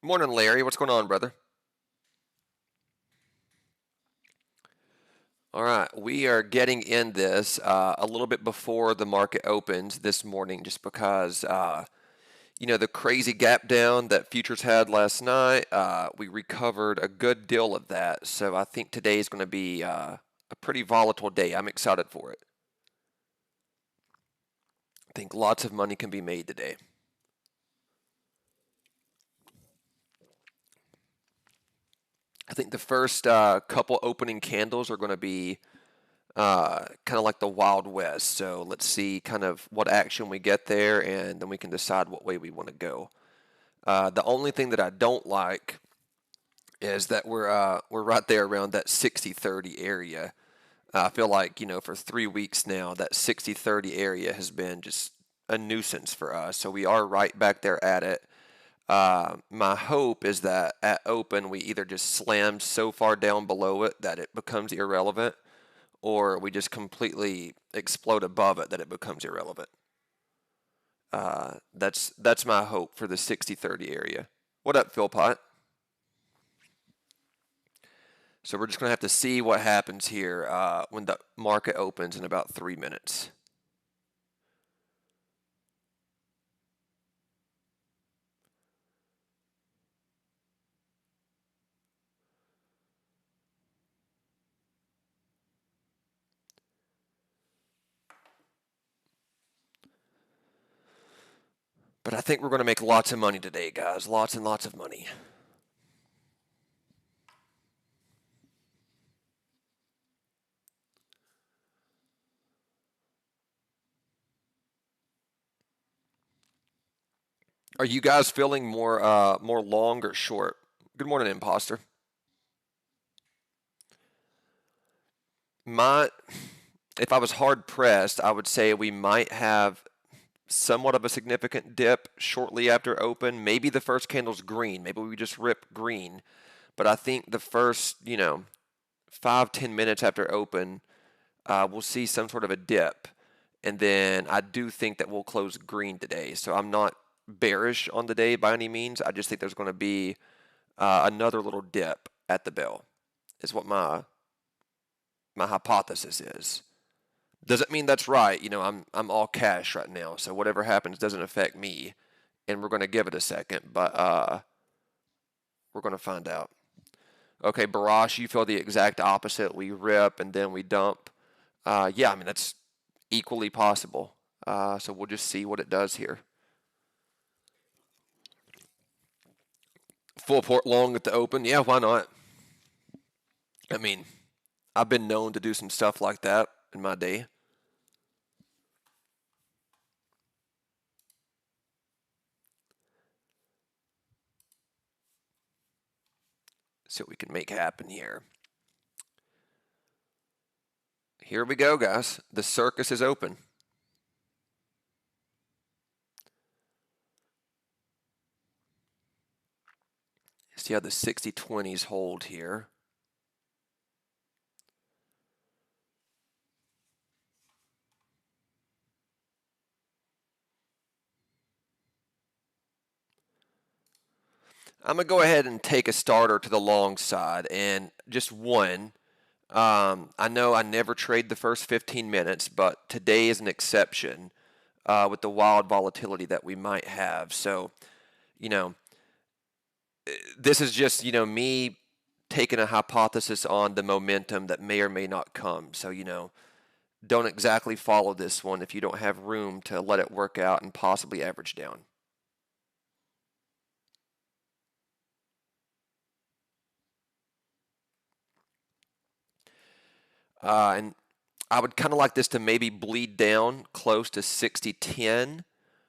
Morning, Larry. What's going on, brother? All right, we are getting in this a little bit before the market opens this morning, just because the crazy gap down that futures had last night. We recovered a good deal of that, so I think today is going to be a pretty volatile day. I'm excited for it. I think lots of money can be made today. I think the first couple opening candles are going to be kind of like the Wild West. So let's see kind of what action we get there, and then we can decide what way we want to go. The only thing that I don't like is that we're right there around that 60-30 area. I feel like for 3 weeks now that 60-30 area has been just a nuisance for us. So we are right back there at it. My hope is that at open we either just slam so far down below it that it becomes irrelevant, or we just completely explode above it that it becomes irrelevant. That's my hope for the 60-30 area. What up, Philpot? So we're just going to have to see what happens here when the market opens in about 3 minutes. But I think we're going to make lots of money today, guys. Lots and lots of money. Are you guys feeling more long or short? Good morning, imposter. My, if I was hard pressed, I would say we might have somewhat of a significant dip shortly after open. Maybe the first candle's green. Maybe we just rip green. But I think the first, 5-10 minutes after open, we'll see some sort of a dip. And then I do think that we'll close green today. So I'm not bearish on the day by any means. I just think there's going to be another little dip at the bell, is what my hypothesis is. Doesn't mean that's right. I'm all cash right now, so whatever happens doesn't affect me, and we're going to give it a second, but we're going to find out. Okay, Barash, you feel the exact opposite. We rip and then we dump. Yeah, I mean that's equally possible. So we'll just see what it does here. Full port long at the open. Yeah, why not? I mean, I've been known to do some stuff like that in my day. See what we can make happen here. Here we go, guys. The circus is open. See how the 60-20s hold here. I'm going to go ahead and take a starter to the long side and just one. I know I never trade the first 15 minutes, but today is an exception with the wild volatility that we might have. So, you know, this is just, me taking a hypothesis on the momentum that may or may not come. So, don't exactly follow this one if you don't have room to let it work out and possibly average down. And I would kind of like this to maybe bleed down close to 60-10.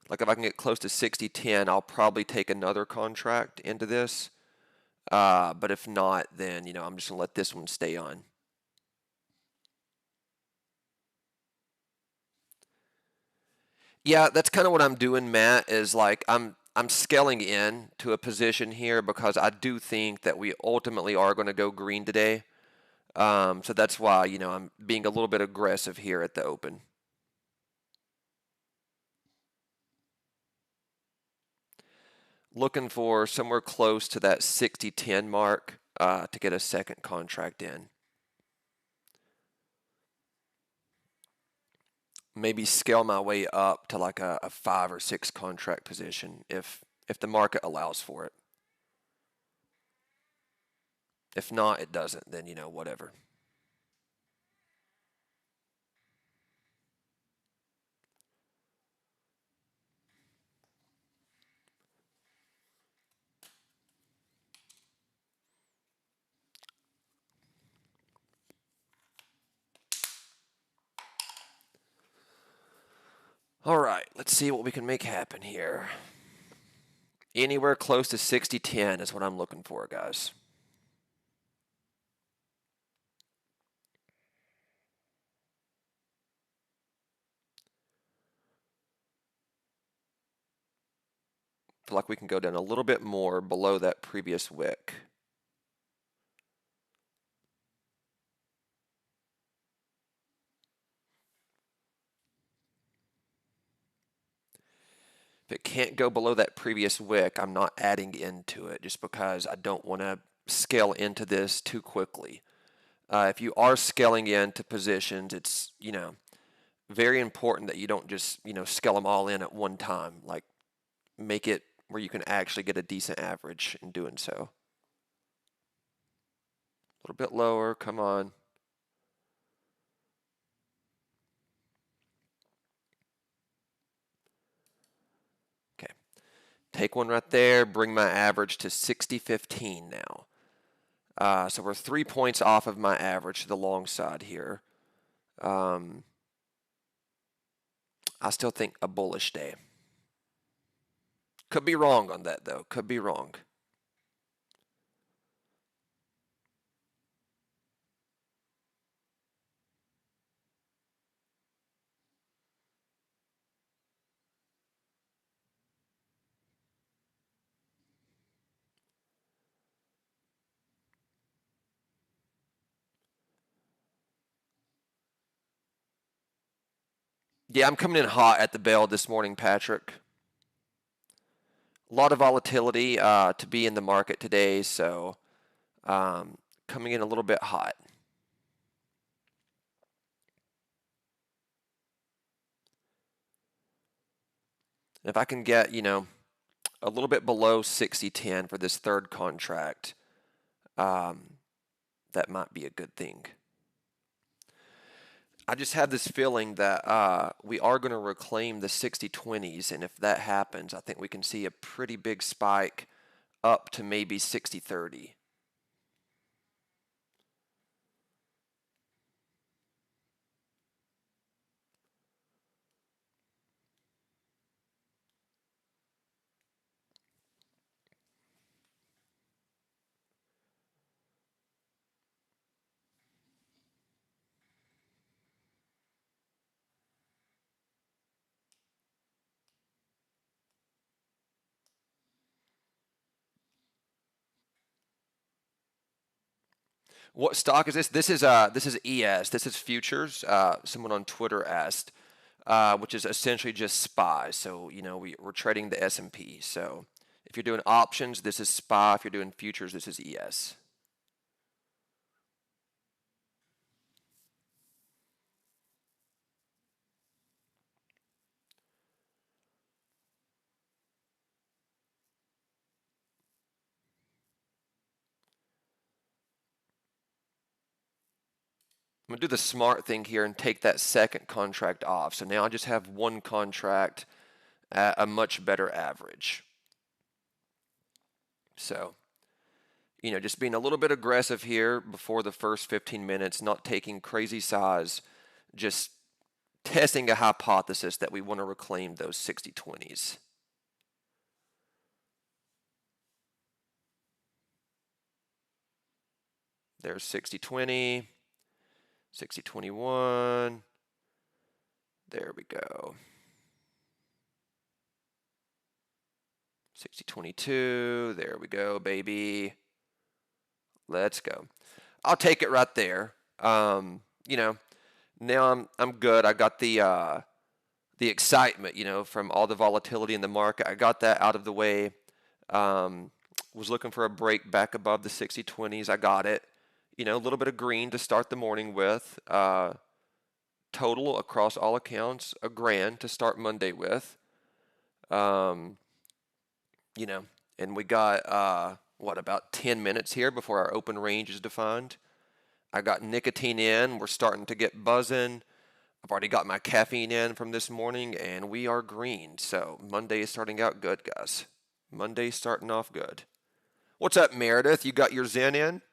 Like if I can get close to 60-10, I'll probably take another contract into this. But if not, then, I'm just going to let this one stay on. Yeah, that's kind of what I'm doing, Matt, is like I'm scaling in to a position here because I do think that we ultimately are going to go green today. So that's why, I'm being a little bit aggressive here at the open. Looking for somewhere close to that 60-10 mark to get a second contract in. Maybe scale my way up to like a 5 or 6 contract position if the market allows for it. If not, it doesn't, then whatever. All right, let's see what we can make happen here. Anywhere close to 60-10 is what I'm looking for, guys. Feel like we can go down a little bit more below that previous wick. If it can't go below that previous wick, I'm not adding into it just because I don't want to scale into this too quickly. If you are scaling into positions, it's, very important that you don't just, scale them all in at one time. Like, make it where you can actually get a decent average in doing so. A little bit lower, come on. Okay. Take one right there, bring my average to 60-15 now. So we're 3 points off of my average to the long side here. I still think a bullish day. Could be wrong on that, though. Could be wrong. Yeah, I'm coming in hot at the bell this morning, Patrick. A lot of volatility to be in the market today, so coming in a little bit hot. If I can get, a little bit below 60-10 for this third contract, that might be a good thing. I just have this feeling that we are going to reclaim the 60-20s, and if that happens, I think we can see a pretty big spike up to maybe 60-30. What stock is this? This is ES. This is futures. Someone on Twitter asked, which is essentially just SPY. So we're trading the S&P. So if you're doing options, this is SPY. If you're doing futures, this is ES. I'm going to do the smart thing here and take that second contract off. So now I just have one contract at a much better average. So, just being a little bit aggressive here before the first 15 minutes, not taking crazy size, just testing a hypothesis that we want to reclaim those 60-20s. There's 60-20, 60-21. There we go. 60-22. There we go, baby. Let's go. I'll take it right there. Now I'm good. I got the excitement, from all the volatility in the market. I got that out of the way. Um, was looking for a break back above the 60-20s. I got it. A little bit of green to start the morning with. Total across all accounts, a grand to start Monday with. Um, you know, and we got about 10 minutes here before our open range is defined. I got nicotine in. We're starting to get buzzing. I've already got my caffeine in from this morning, and we are green. So Monday is starting out good, guys. Monday's starting off good. What's up, Meredith? You got your Zen in?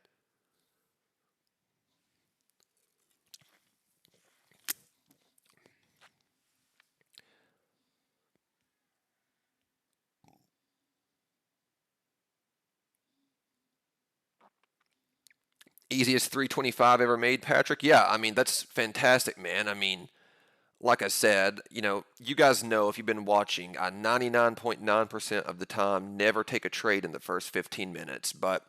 Easiest 325 ever made, Patrick? Yeah, I mean, that's fantastic, man. I mean, like I said, you guys know if you've been watching, I 99.9% of the time never take a trade in the first 15 minutes. But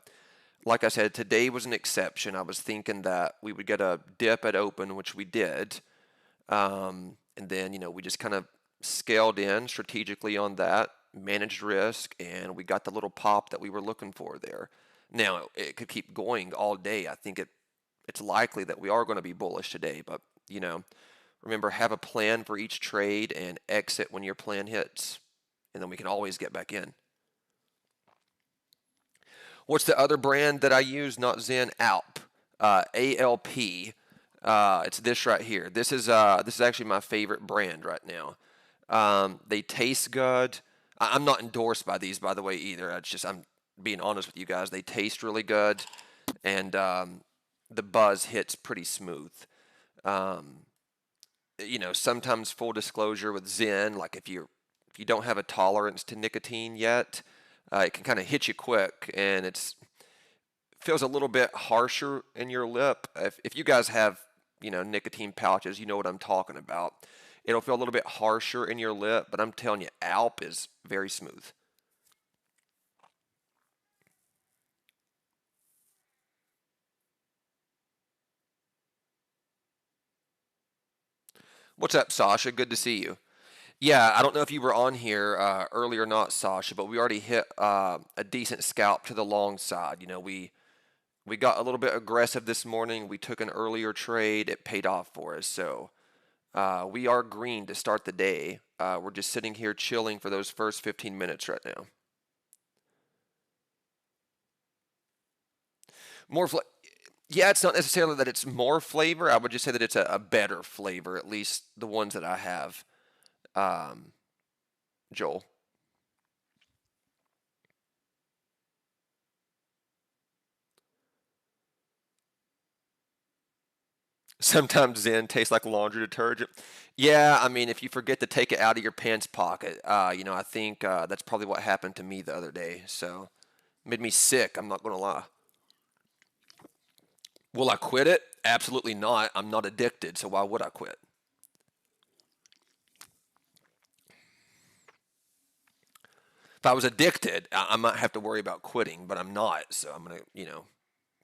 like I said, today was an exception. I was thinking that we would get a dip at open, which we did. And then, we just kind of scaled in strategically on that, managed risk, and we got the little pop that we were looking for there. Now, it could keep going all day. I think it's likely that we are going to be bullish today, but, remember, have a plan for each trade and exit when your plan hits, and then we can always get back in. What's the other brand that I use? Not Zen, Alp, ALP. It's this right here. This is actually my favorite brand right now. They taste good. I'm not endorsed by these, by the way, either. I'm being honest with you guys. They taste really good, and the buzz hits pretty smooth. Um, Sometimes full disclosure with Zen, like if you don't have a tolerance to nicotine yet, it can kind of hit you quick, and it feels a little bit harsher in your lip. If you guys have nicotine pouches, you know what I'm talking about. It'll feel a little bit harsher in your lip, but I'm telling you, Alp is very smooth. What's up, Sasha? Good to see you. Yeah, I don't know if you were on here earlier or not, Sasha, but we already hit a decent scalp to the long side. We got a little bit aggressive this morning. We took an earlier trade. It paid off for us. So we are green to start the day. We're just sitting here chilling for those first 15 minutes right now. More fla- yeah, it's not necessarily that it's more flavor. I would just say that it's a better flavor, at least the ones that I have. Um, Joel. Sometimes Zen tastes like laundry detergent. Yeah, I mean, if you forget to take it out of your pants pocket, I think that's probably what happened to me the other day. So, made me sick. I'm not gonna lie. Will I quit it? Absolutely not. I'm not addicted, so why would I quit? If I was addicted, I might have to worry about quitting, but I'm not, so I'm gonna,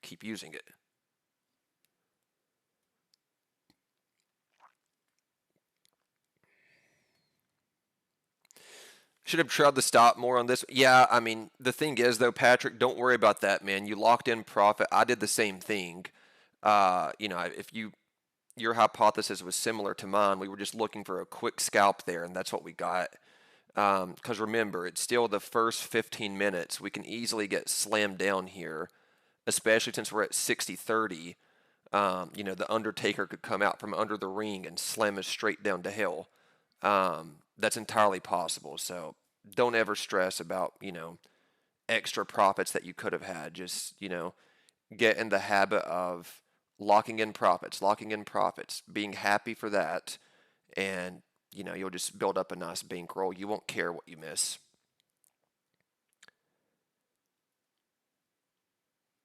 keep using it. Should have tried to stop more on this. Yeah, I mean, the thing is, though, Patrick, don't worry about that, man. You locked in profit. I did the same thing. If your hypothesis was similar to mine, we were just looking for a quick scalp there, and that's what we got. Because remember, it's still the first 15 minutes. We can easily get slammed down here, especially since we're at 60-30. The Undertaker could come out from under the ring and slam us straight down to hell. That's entirely possible. So don't ever stress about, extra profits that you could have had. Just, get in the habit of locking in profits, being happy for that, and, you'll just build up a nice bankroll. You won't care what you miss.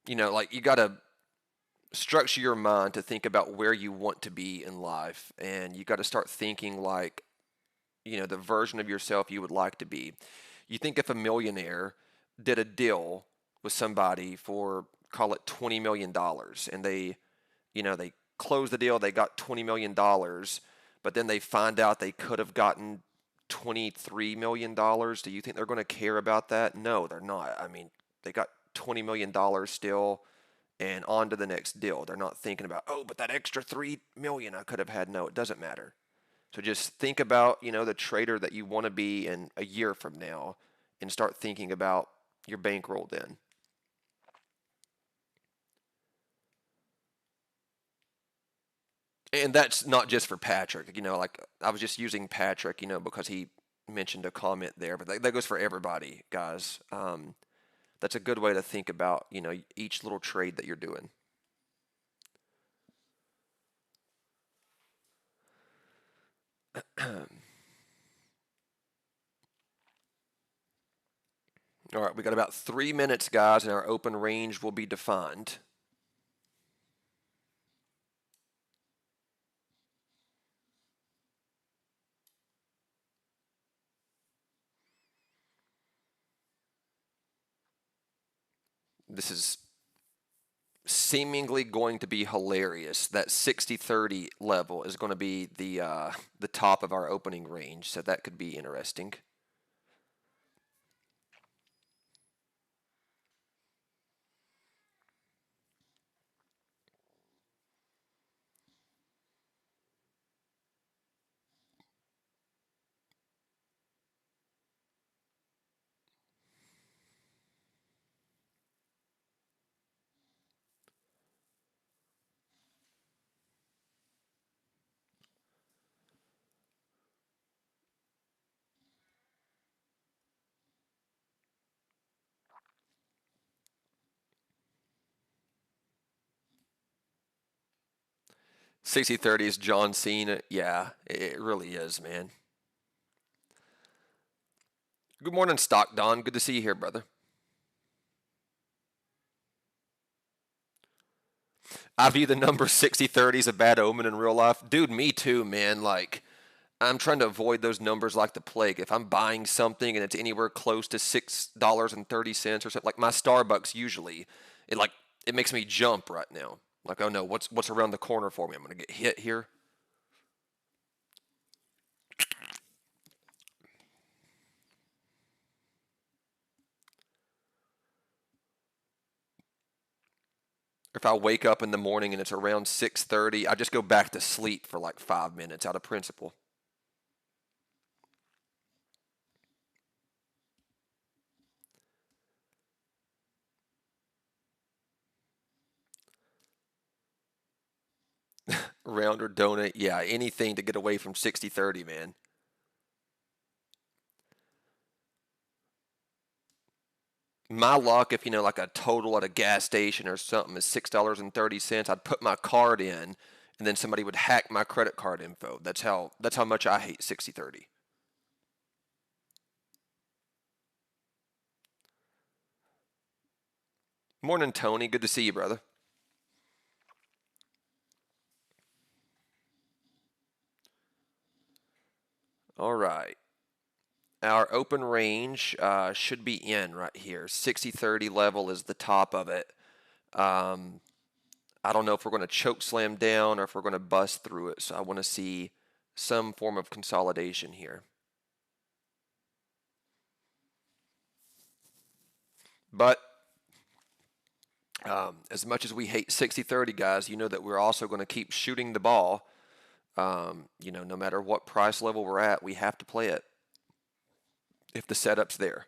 Like you got to structure your mind to think about where you want to be in life, and you got to start thinking like the version of yourself you would like to be. You think if a millionaire did a deal with somebody for, call it $20 million, and they close the deal, they got $20 million, but then they find out they could have gotten $23 million. Do you think they're going to care about that? No, they're not. I mean, they got $20 million still and on to the next deal. They're not thinking about, oh, but that extra 3 million I could have had. No, it doesn't matter. So just think about, the trader that you want to be in a year from now and start thinking about your bankroll then. And that's not just for Patrick, like I was just using Patrick, because he mentioned a comment there, but that goes for everybody, guys. That's a good way to think about, each little trade that you're doing. All right, we got about 3 minutes, guys, and our open range will be defined. This is seemingly going to be hilarious. That 60-30 level is going to be the top of our opening range, so that could be interesting. Sixty-thirty is John Cena. Yeah, it really is, man. Good morning, Stock Don. Good to see you here, brother. I view the number 60-30 as a bad omen in real life. Dude, me too, man. Like, I'm trying to avoid those numbers like the plague. If I'm buying something and it's anywhere close to $6.30 or something, like my Starbucks usually, it like it makes me jump right now. Like, oh no, what's around the corner for me? I'm gonna get hit here. If I wake up in the morning and it's around 6:30, I just go back to sleep for like 5 minutes out of principle. Round or donut, yeah, anything to get away from 60-30, man. My luck, if like a total at a gas station or something is $6.30, I'd put my card in, and then somebody would hack my credit card info. That's how much I hate 60-30. Morning, Tony. Good to see you, brother. All right. Our open range should be in right here. 60-30 level is the top of it. Um, I don't know if we're going to choke slam down or if we're going to bust through it. So I want to see some form of consolidation here. But as much as we hate 60-30, guys, you know that we're also going to keep shooting the ball. No matter what price level we're at, we have to play it if the setup's there.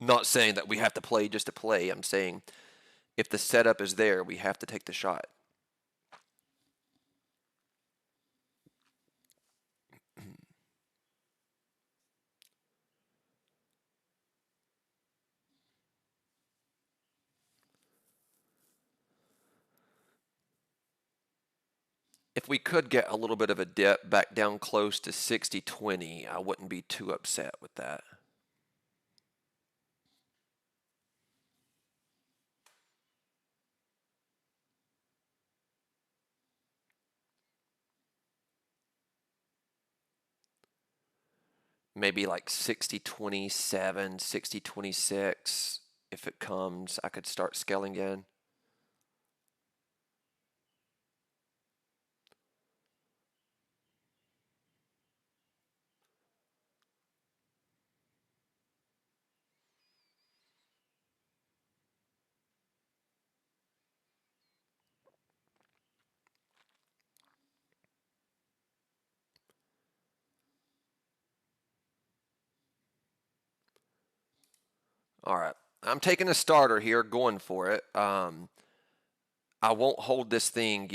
Not saying that we have to play just to play. I'm saying if the setup is there, we have to take the shot. If we could get a little bit of a dip back down close to 60-20, I wouldn't be too upset with that. Maybe like 60-27, 60-26. If it comes, I could start scaling in. All right. I'm taking a starter here, going for it. I won't hold this thing,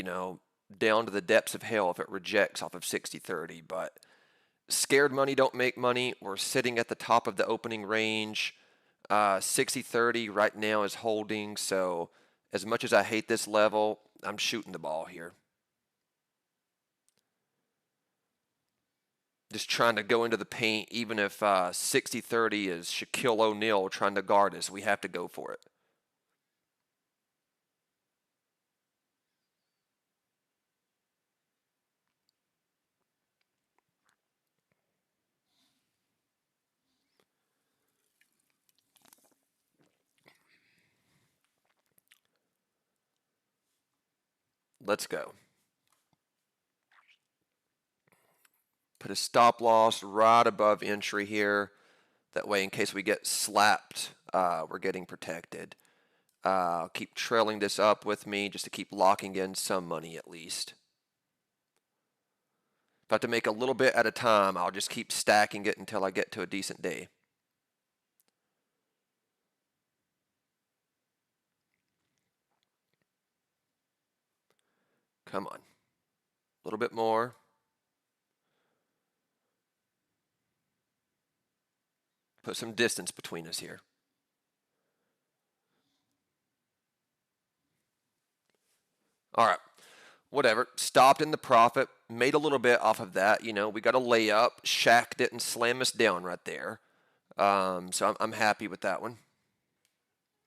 down to the depths of hell if it rejects off of 60-30, but scared money don't make money. We're sitting at the top of the opening range. 60-30 right now is holding, so as much as I hate this level, I'm shooting the ball here. Just trying to go into the paint, even if 60-30 is Shaquille O'Neal trying to guard us, we have to go for it. Let's go. Put a stop loss right above entry here. That way, in case we get slapped, we're getting protected. I'll keep trailing this up with me just to keep locking in some money at least. If I have to make a little bit at a time, I'll just keep stacking it until I get to a decent day. Come on. A little bit more. Put some distance between us here. All right. Whatever. Stopped in the profit. Made a little bit off of that. We got a layup. Shaq didn't slam us down right there. So I'm happy with that one.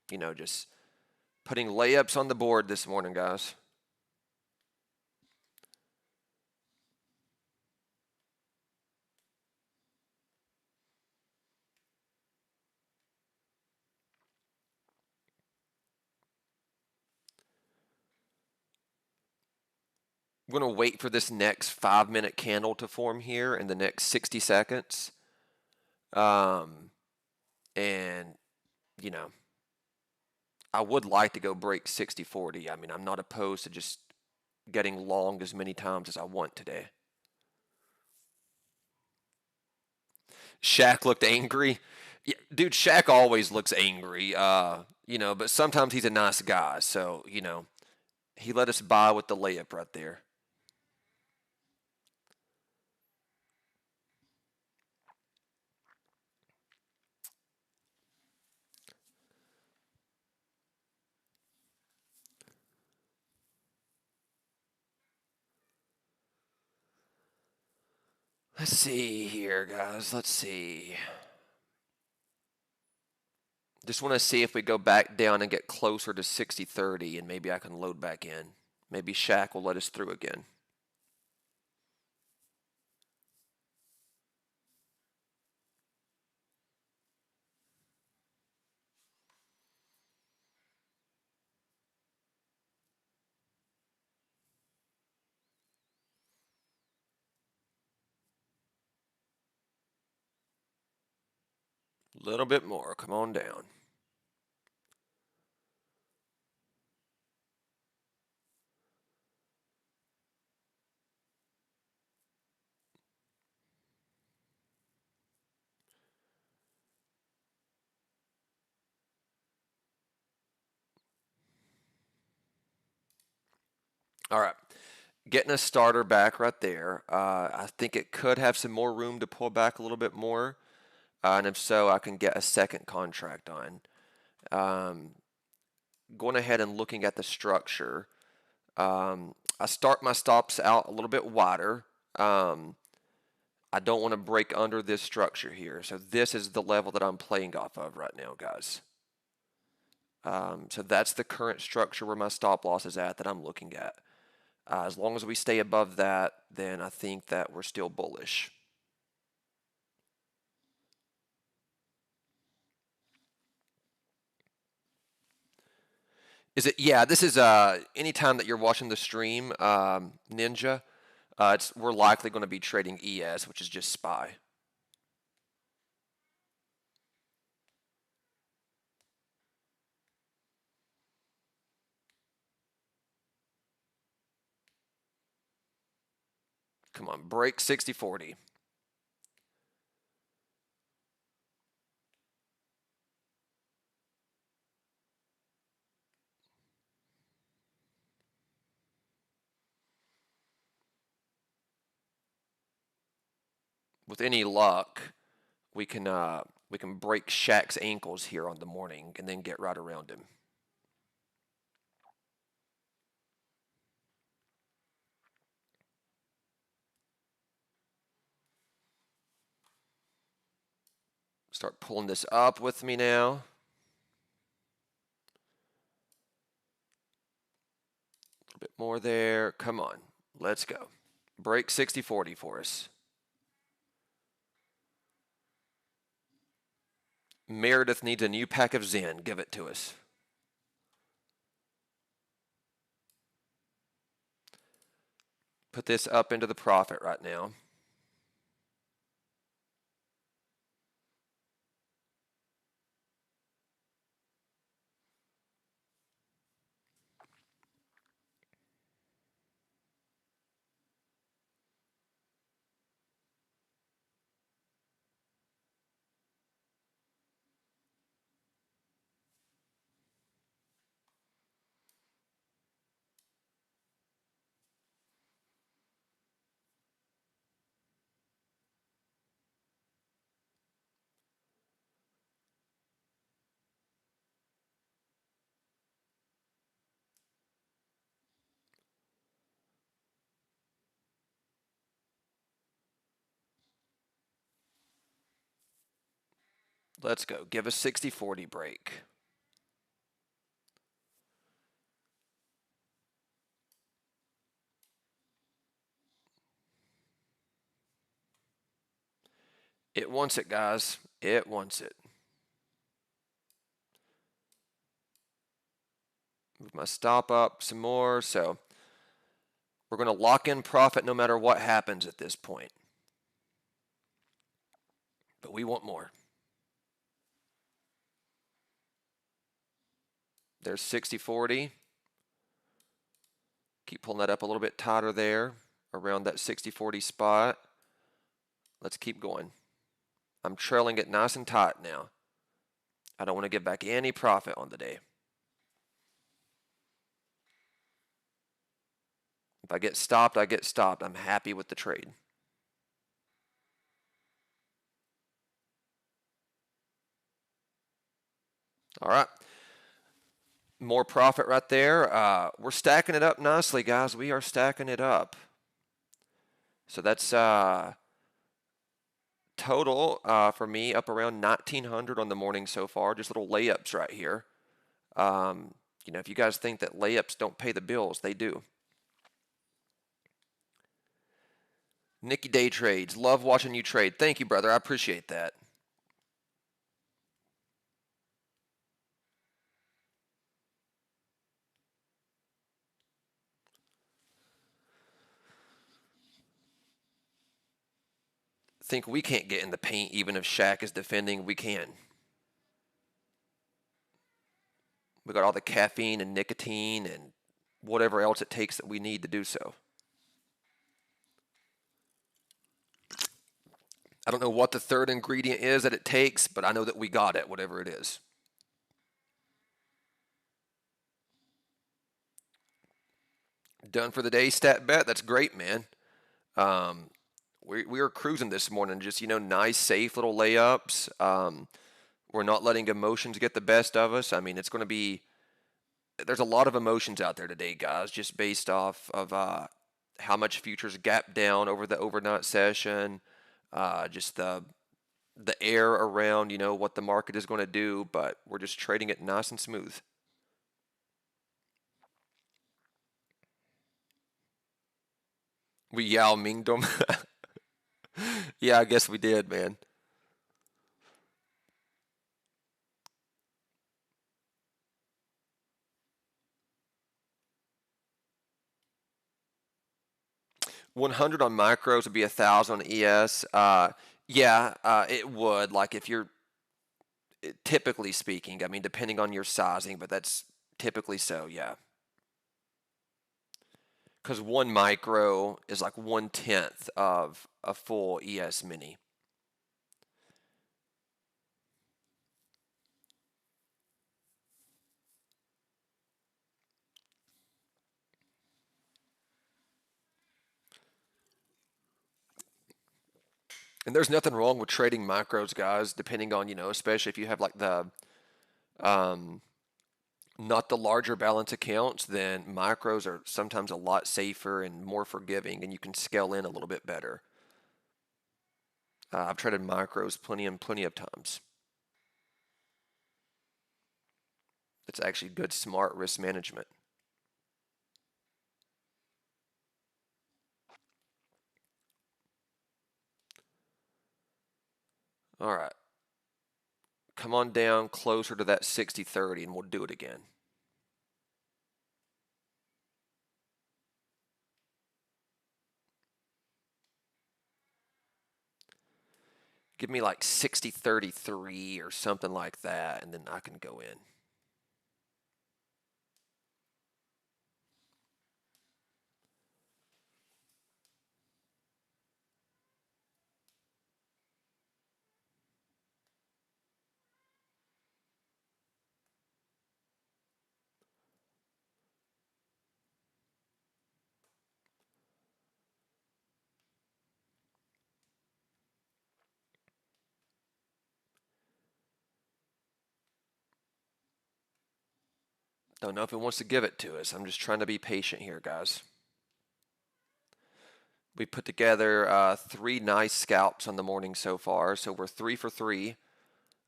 Just putting layups on the board this morning, guys. I'm going to wait for this next 5-minute candle to form here in the next 60 seconds. And, I would like to go break 60-40. I mean, I'm not opposed to just getting long as many times as I want today. Shaq looked angry. Yeah, dude, Shaq always looks angry. But sometimes he's a nice guy. So, he let us buy with the layup right there. Let's see here, guys. Let's see. Just want to see if we go back down and get closer to 60-30, and maybe I can load back in. Maybe Shaq will let us through again. A little bit more. Come on down. All right. Getting a starter back right there. I think it could have some more room to pull back a little bit more. And if so, I can get a second contract on. Going ahead and looking at the structure. I start my stops out a little bit wider. I don't want to break under this structure here. So this is the level that I'm playing off of right now, guys. So that's the current structure where my stop loss is at that I'm looking at. As long as we stay above that, then I think that we're still bullish. Is it? Yeah, this is anytime that you're watching the stream, Ninja, we're likely going to be trading ES, which is just SPY. Come on, break 60-40. with any luck, we can break Shaq's ankles here on the morning and then get right around him. Start pulling this up with me now. A bit more there. Come on. Let's go. Break 60-40 for us. Meredith needs a new pack of Zen. Give it to us. Put this up into the profit right now. Let's go. Give a 60-40 break. It wants it, guys. It wants it. Move my stop up some more. So we're going to lock in profit no matter what happens at this point. But we want more. There's 60-40. Keep pulling that up a little bit tighter there around that 60-40 spot. Let's keep going. I'm trailing it nice and tight now. I don't want to give back any profit on the day. If I get stopped, I get stopped. I'm happy with the trade. All right. More profit right there. We're stacking it up nicely, guys. We are stacking it up. So that's total for me up around 1900 on the morning so far. Just little layups right here. You know, if you guys think that layups don't pay the bills, they do. Nicky Day Trades. Love watching you trade. Thank you, brother. I appreciate that. Think we can't get in the paint even if Shaq is defending? We can. We got all the caffeine and nicotine and whatever else it takes that we need to do so. I don't know what the third ingredient is that it takes, but I know that we got it, whatever it is. Done for the day, stat bet. That's great, man. We were cruising this morning, just, you know, nice, safe little layups. We're not letting emotions get the best of us. I mean, it's going to be, there's a lot of emotions out there today, guys, just based off of how much futures gap down over the overnight session, just the air around, you know, what the market is going to do, but we're just trading it nice and smooth. We Yao Minged them. Yeah, I guess we did, man. 100 on micros would be 1,000 on ES. Yeah, it would. Like if you're typically speaking, I mean, depending on your sizing, but that's typically so, yeah. Because one micro is like 1/10 of a full ES mini. And there's nothing wrong with trading micros, guys, depending on, especially if you have like um, not the larger balance accounts, then micros are sometimes a lot safer and more forgiving, and you can scale in a little bit better. I've traded micros plenty of times. It's actually good, smart risk management. All right, come on down closer to that 60-30, and we'll do it again. Give me like 60-33 or something like that, and then I can go in. Don't know if it wants to give it to us. I'm just trying to be patient here, guys. We put together three nice scalps on the morning so far, so we're 3 for 3.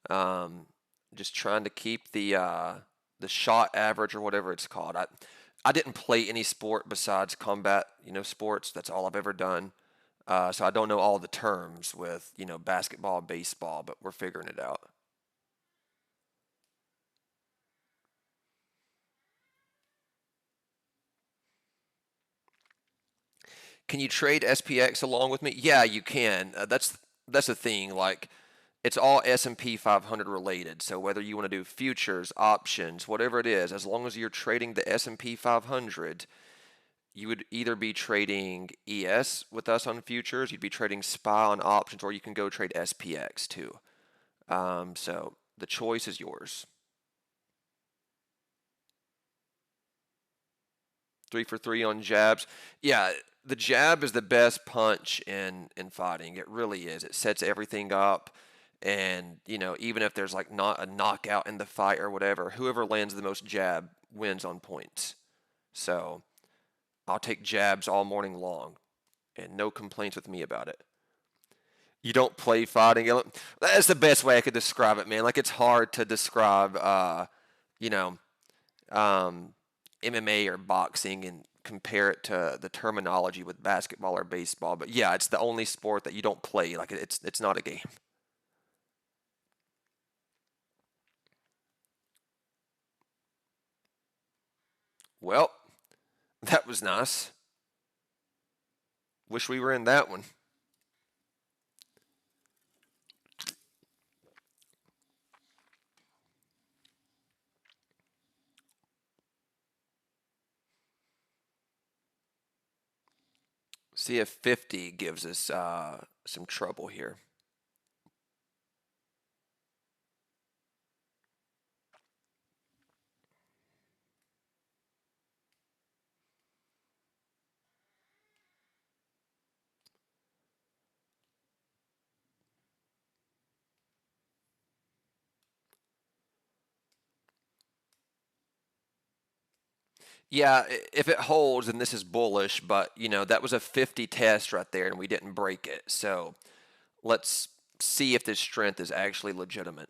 Um, just trying to keep the shot average or whatever it's called. I didn't play any sport besides combat, sports. That's all I've ever done. So I don't know all the terms with, basketball, baseball, but we're figuring it out. Can you trade SPX along with me? Yeah, you can. That's the thing. Like, it's all S&P 500 related. So whether you want to do futures, options, whatever it is, as long as you're trading the S&P 500, you would either be trading ES with us on futures, you'd be trading SPY on options, or you can go trade SPX too. So the choice is yours. 3 for 3 on jabs. Yeah, the jab is the best punch in fighting. It really is. It sets everything up. And, even if there's like not a knockout in the fight or whatever, whoever lands the most jab wins on points. So I'll take jabs all morning long and no complaints with me about it. You don't play fighting. That's the best way I could describe it, man. Like, it's hard to describe, you know, um, MMA or boxing and compare it to the terminology with basketball or baseball. But yeah, it's the only sport that you don't play. Like, it's not a game. Well, that was nice. Wish we were in that one. See if 50 gives us some trouble here. Yeah, if it holds, then this is bullish, but that was a 50 test right there and we didn't break it. So let's see if this strength is actually legitimate.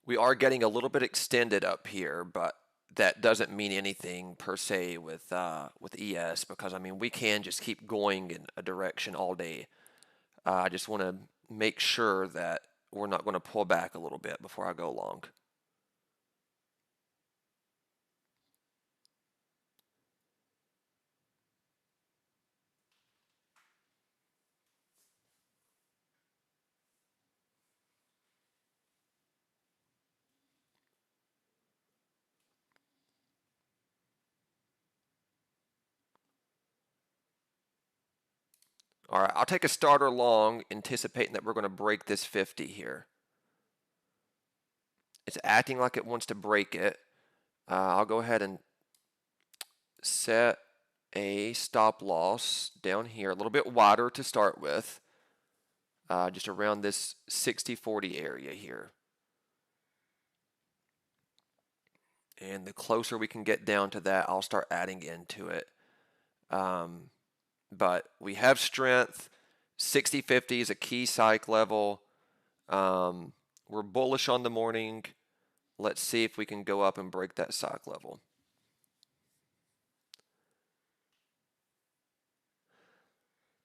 We are getting a little bit extended up here, but that doesn't mean anything per se with ES because I mean we can just keep going in a direction all day. I just want to make sure that we're not going to pull back a little bit before I go long. All right, I'll take a starter long, anticipating that we're going to break this 50 here. It's acting like it wants to break it. I'll go ahead and set a stop loss down here, a little bit wider to start with, just around this 60-40 area here. And the closer we can get down to that, I'll start adding into it. But we have strength. 60-50 is a key psych level. We're bullish on the morning. Let's see if we can go up and break that psych level.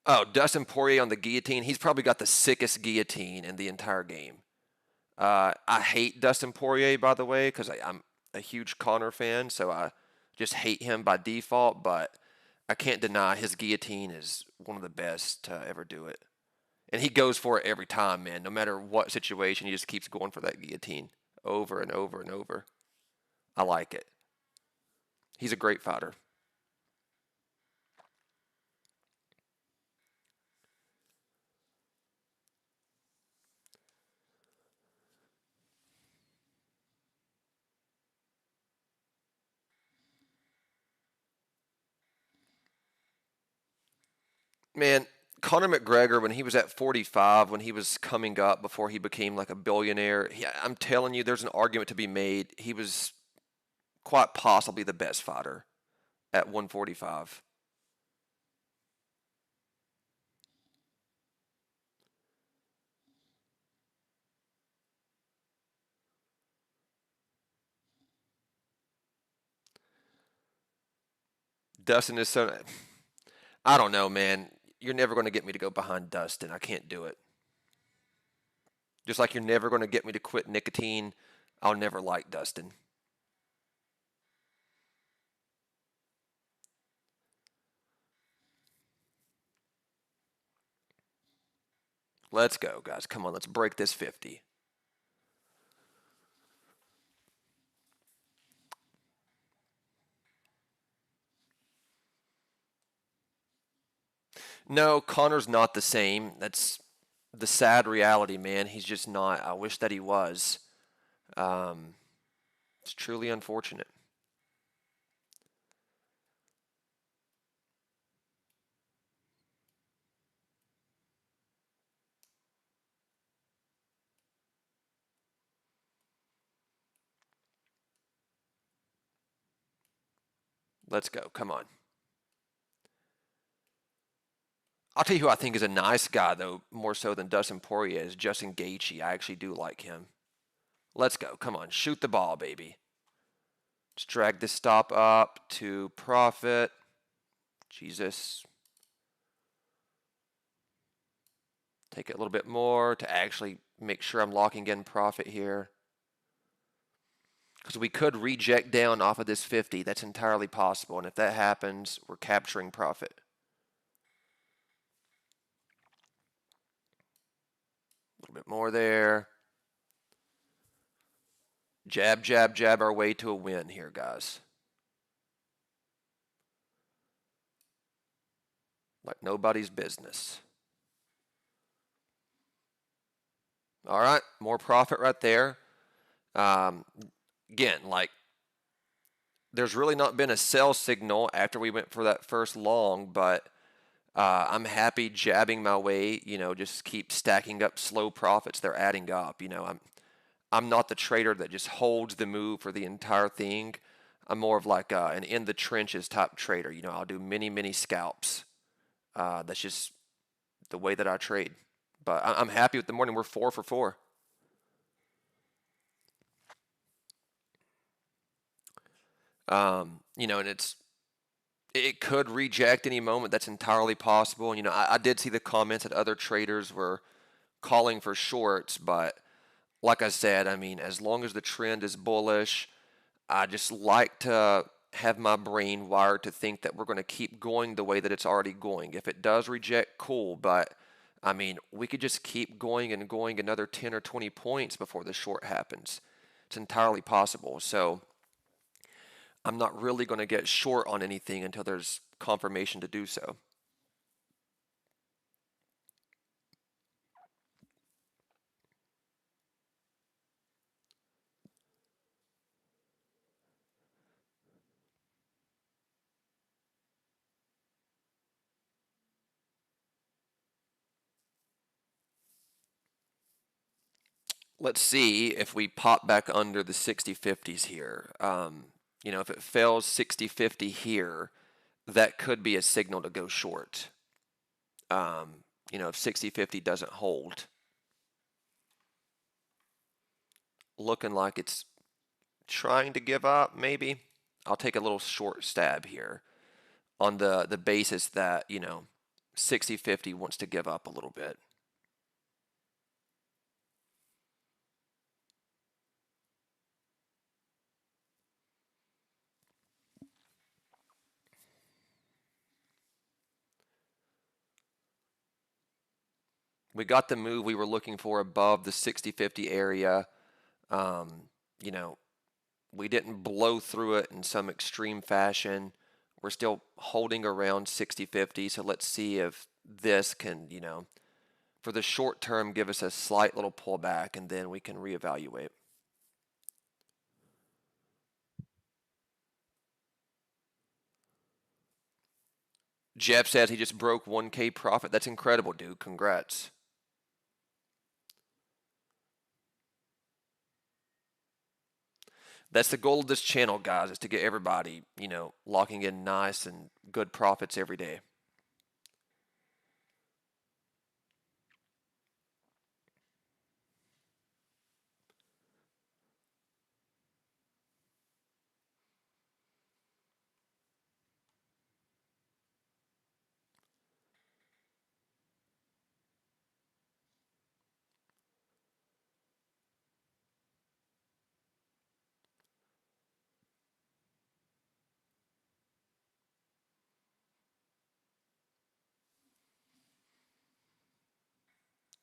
Oh, Dustin Poirier on the guillotine. He's probably got the sickest guillotine in the entire game. I hate Dustin Poirier, by the way, because I'm a huge Conor fan, so I just hate him by default, but I can't deny his guillotine is one of the best to ever do it. And he goes for it every time, man. No matter what situation, he just keeps going for that guillotine over and over and over. I like it. He's a great fighter. Man, Conor McGregor, when he was at 45, when he was coming up before he became like a billionaire, I'm telling you, there's an argument to be made. He was quite possibly the best fighter at 145. Dustin is so. I don't know, man. You're never going to get me to go behind Dustin. I can't do it. Just like you're never going to get me to quit nicotine, I'll never like Dustin. Let's go, guys. Come on, let's break this 50. No, Connor's not the same. That's the sad reality, man. He's just not. I wish that he was. Um, it's truly unfortunate. Let's go. Come on. I'll tell you who I think is a nice guy, though, more so than Dustin Poirier, is Justin Gaethje. I actually do like him. Let's go. Come on. Shoot the ball, baby. Let's drag this stop up to profit. Jesus. Take it a little bit more to actually make sure I'm locking in profit here. Because we could reject down off of this 50. That's entirely possible. And if that happens, we're capturing profit. A little bit more there. Jab, jab, jab our way to a win here, guys. Like nobody's business. All right, more profit right there. Again, like there's really not been a sell signal after we went for that first long, but I'm happy jabbing my way. Just keep stacking up slow profits. They're adding up. I'm not the trader that just holds the move for the entire thing. I'm more of like an in the trenches type trader. I'll do many, many scalps. That's just the way that I trade. But I'm happy with the morning. We're 4 for 4. And it could reject any moment. That's entirely possible. And I did see the comments that other traders were calling for shorts, but like I said, I mean, as long as the trend is bullish, I just like to have my brain wired to think that we're going to keep going the way that it's already going. If it does reject, cool, but I mean, we could just keep going and going another 10 or 20 points before the short happens. It's entirely possible. So I'm not really going to get short on anything until there's confirmation to do so. let's see if we pop back under the 60/50s here. If it fails 60/50 here, that could be a signal to go short. If 60/50 doesn't hold, looking like it's trying to give up, maybe. I'll take a little short stab here on the basis that, 60/50 wants to give up a little bit. We got the move we were looking for above the 60/50 area. Um, you know, we didn't blow through it in some extreme fashion. We're still holding around 60/50, so let's see if this can, for the short term, give us a slight little pullback, and then we can reevaluate. Jeff says he just broke 1K profit. That's incredible, dude. Congrats. That's the goal of this channel, guys, is to get everybody, locking in nice and good profits every day.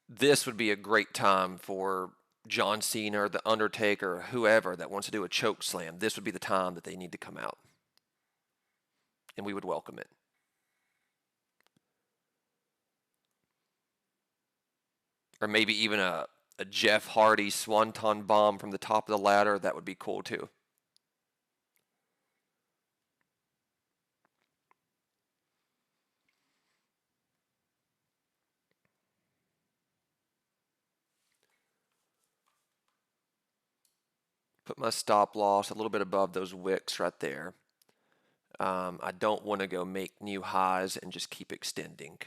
This would be a great time for John Cena or The Undertaker or whoever that wants to do a choke slam. This would be the time that they need to come out. And we would welcome it. Or maybe even a Jeff Hardy swanton bomb from the top of the ladder. That would be cool too. Put my stop loss a little bit above those wicks right there. I don't want to go make new highs and just keep extending.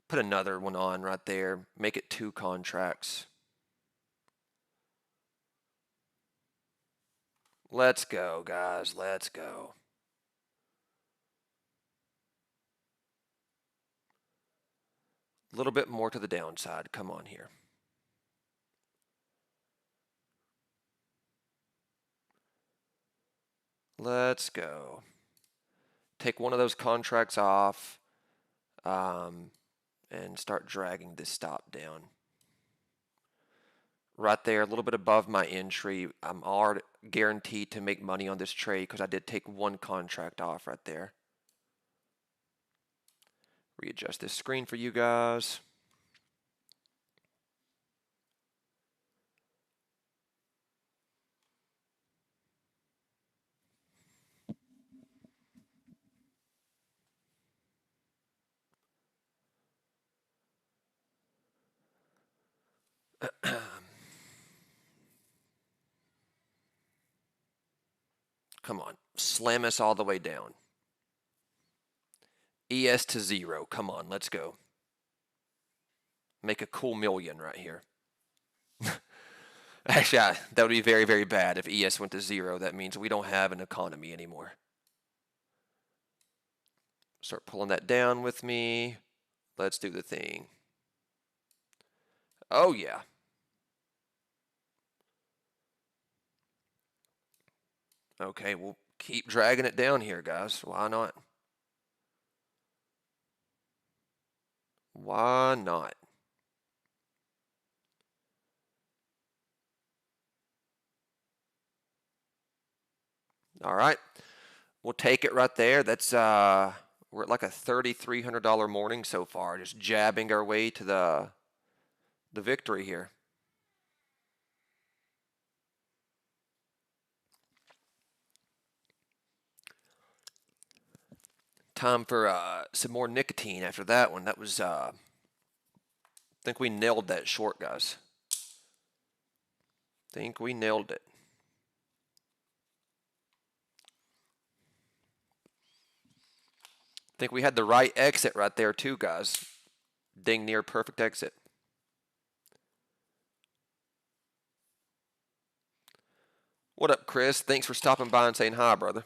Put another one on right there. Make it 2 contracts. Let's go, guys. Let's go. A little bit more to the downside. Come on here. Let's go. Take one of those contracts off and start dragging this stop down. Right there, a little bit above my entry. I'm already guaranteed to make money on this trade because I did take one contract off right there. Readjust this screen for you guys. Come on, slam us all the way down. ES to 0. Come on, let's go. Make a cool million right here. Actually, that would be very, very bad if ES went to 0. That means we don't have an economy anymore. Start pulling that down with me. Let's do the thing. Oh, yeah. Okay, we'll keep dragging it down here, guys. Why not? Why not? All right. We'll take it right there. That's we're at like a $3,300 morning so far, just jabbing our way to the victory here. Time for some more nicotine after that one. That was, I think we nailed that short, guys. Think we nailed it. Think we had the right exit right there too, guys. Dang near perfect exit. What up, Chris? Thanks for stopping by and saying hi, brother.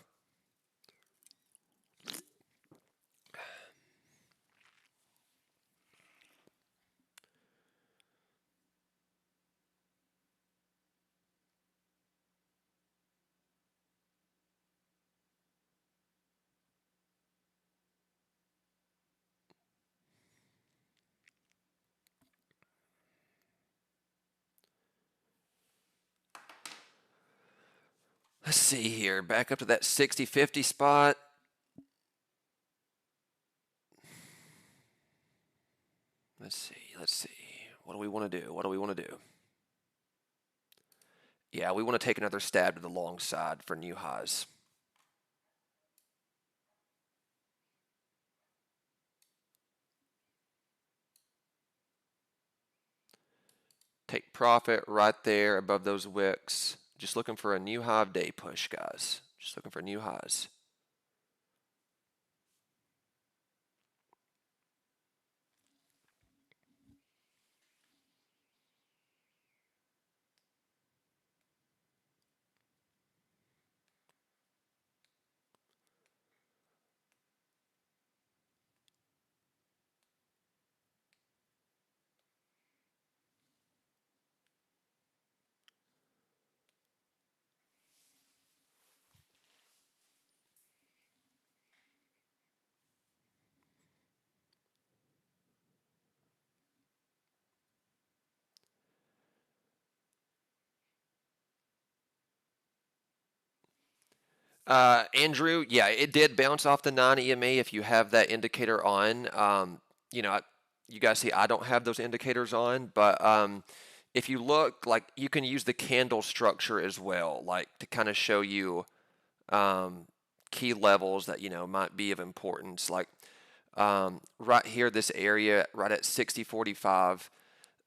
Let's see here. Back up to that 60-50 spot. Let's see. Let's see. What do we want to do? What do we want to do? Yeah, we want to take another stab to the long side for new highs. Take profit right there above those wicks. Just looking for a new high of day push, guys. Just looking for new highs. Andrew, yeah, it did bounce off the 9 EMA if you have that indicator on. You know, you guys see I don't have those indicators on, but if you look, like you can use the candle structure as well, like to kind of show you um, key levels that might be of importance. Like right here, this area right at 60.45,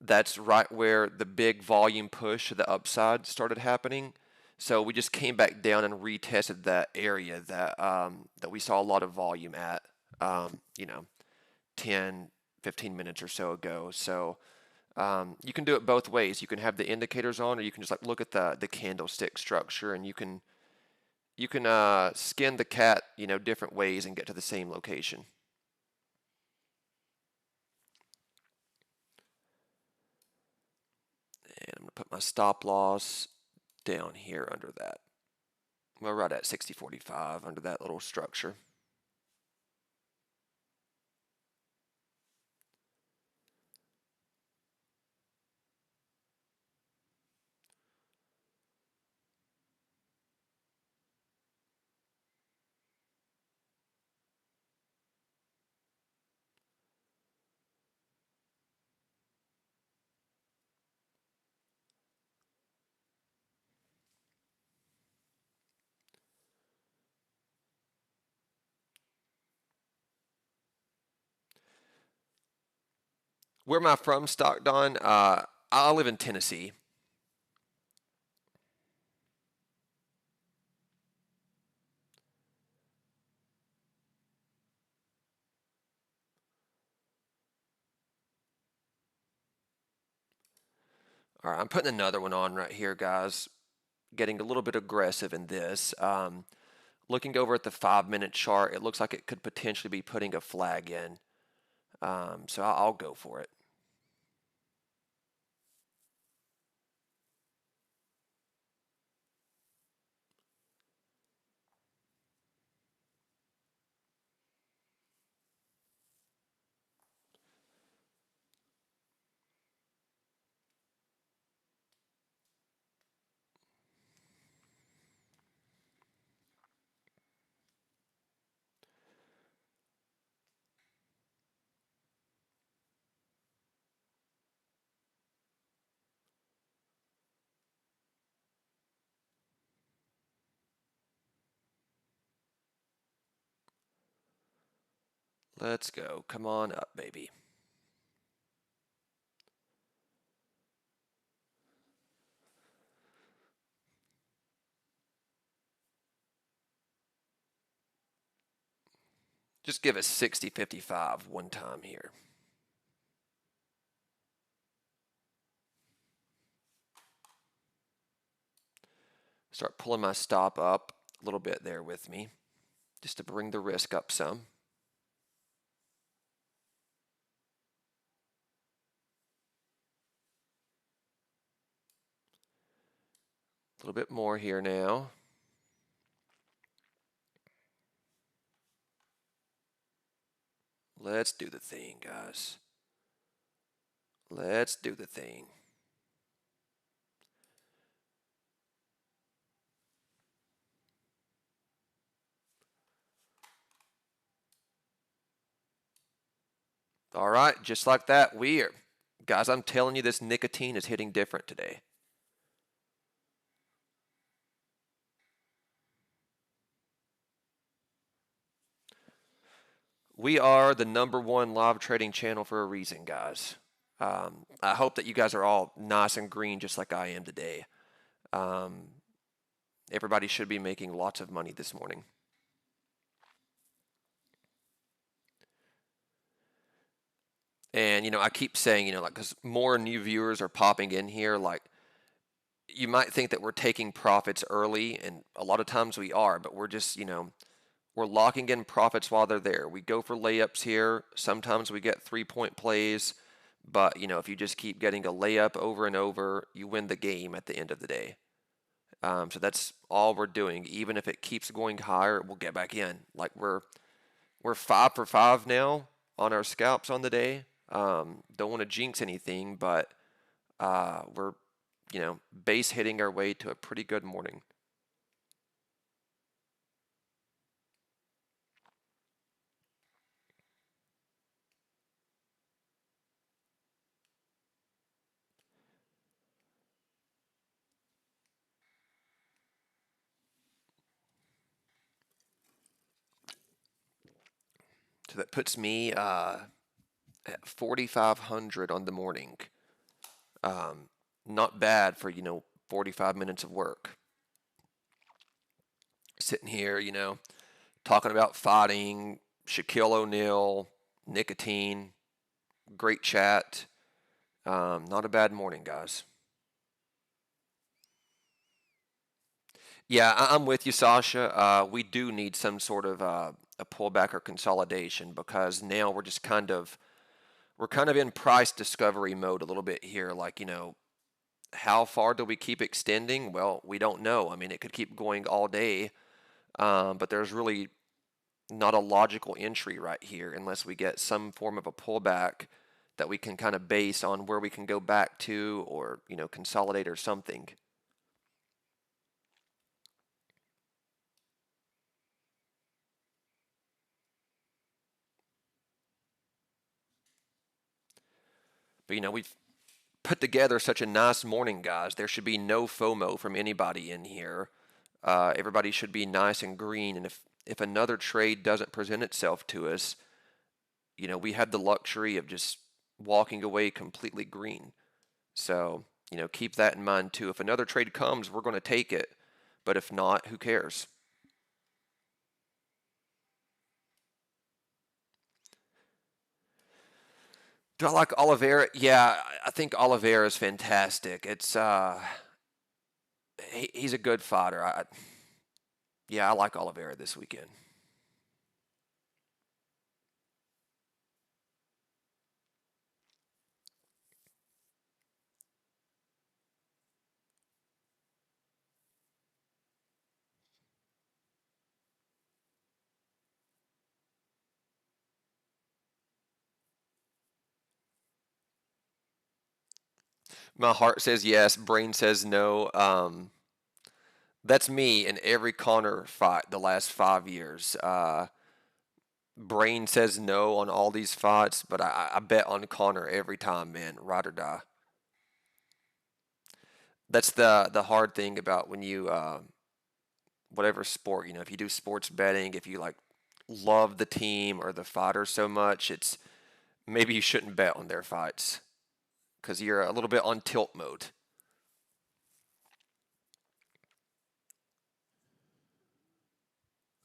that's right where the big volume push to the upside started happening. So we just came back down and retested that area that we saw a lot of volume at, 10, 15 minutes or so ago. So you can do it both ways. You can have the indicators on, or you can just like look at the candlestick structure, and you can skin the cat, different ways and get to the same location. And I'm gonna put my stop loss down here under that. Well, right at 60.45 under that little structure. Where am I from, Stock Don? I live in Tennessee. All right, I'm putting another one on right here, guys. Getting a little bit aggressive in this. Looking over at the 5-minute chart, it looks like it could potentially be putting a flag in. So I'll go for it. Let's go. Come on up, baby. Just give us 60-55 one time here. Start pulling my stop up a little bit there with me, just to bring the risk up some. A little bit more here now. Let's do the thing, guys. Let's do the thing. All right, just like that, guys, I'm telling you, this nicotine is hitting different today. We are the #1 live trading channel for a reason, guys. I hope that you guys are all nice and green just like I am today. Everybody should be making lots of money this morning. And, I keep saying, like, because more new viewers are popping in here, like, you might think that we're taking profits early, and a lot of times we are, but we're just, we're locking in profits while they're there. We go for layups here. Sometimes we get 3-point plays, but, if you just keep getting a layup over and over, you win the game at the end of the day. So that's all we're doing. Even if it keeps going higher, we'll get back in. Like we're 5 for 5 now on our scalps on the day. Don't want to jinx anything, but we're base hitting our way to a pretty good morning. So that puts me at 4,500 on the morning. Not bad for 45 minutes of work. Sitting here, talking about fighting, Shaquille O'Neal, nicotine, great chat. Not a bad morning, guys. Yeah, I'm with you, Sasha. We do need some sort of a pullback or consolidation because now we're kind of in price discovery mode a little bit here. Like, how far do we keep extending? Well, we don't know. I mean, it could keep going all day, but there's really not a logical entry right here unless we get some form of a pullback that we can kind of base on where we can go back to or, consolidate or something. But, we've put together such a nice morning, guys. There should be no FOMO from anybody in here. Everybody should be nice and green. And if another trade doesn't present itself to us, we had the luxury of just walking away completely green. So, keep that in mind too. If another trade comes, we're going to take it. But if not, who cares? Do I like Oliveira? Yeah, I think Oliveira is fantastic. He's a good fighter. Yeah, I like Oliveira this weekend. My heart says yes, brain says no. That's me in every Connor fight the last 5 years. Brain says no on all these fights, but I bet on Connor every time, man, ride or die. That's the hard thing about when you whatever sport, if you do sports betting, if you like love the team or the fighter so much, it's maybe you shouldn't bet on their fights because you're a little bit on tilt mode.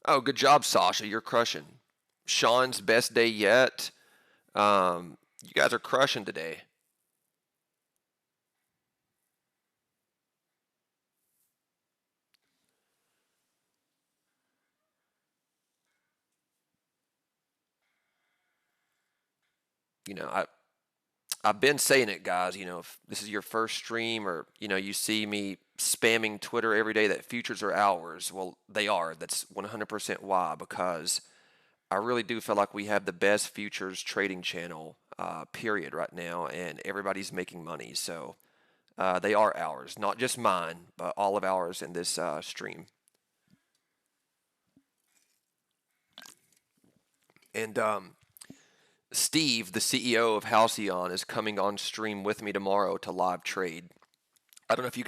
Oh, good job, Sasha. You're crushing. Sean's best day yet. You guys are crushing today. You know, I've been saying it, guys. If this is your first stream or, you see me spamming Twitter every day that futures are ours, well, they are. That's 100% why, because I really do feel like we have the best futures trading channel, period, right now, and everybody's making money. So they are ours, not just mine, but all of ours in this stream. And Steve, the CEO of Halcyon, is coming on stream with me tomorrow to live trade. I don't know if you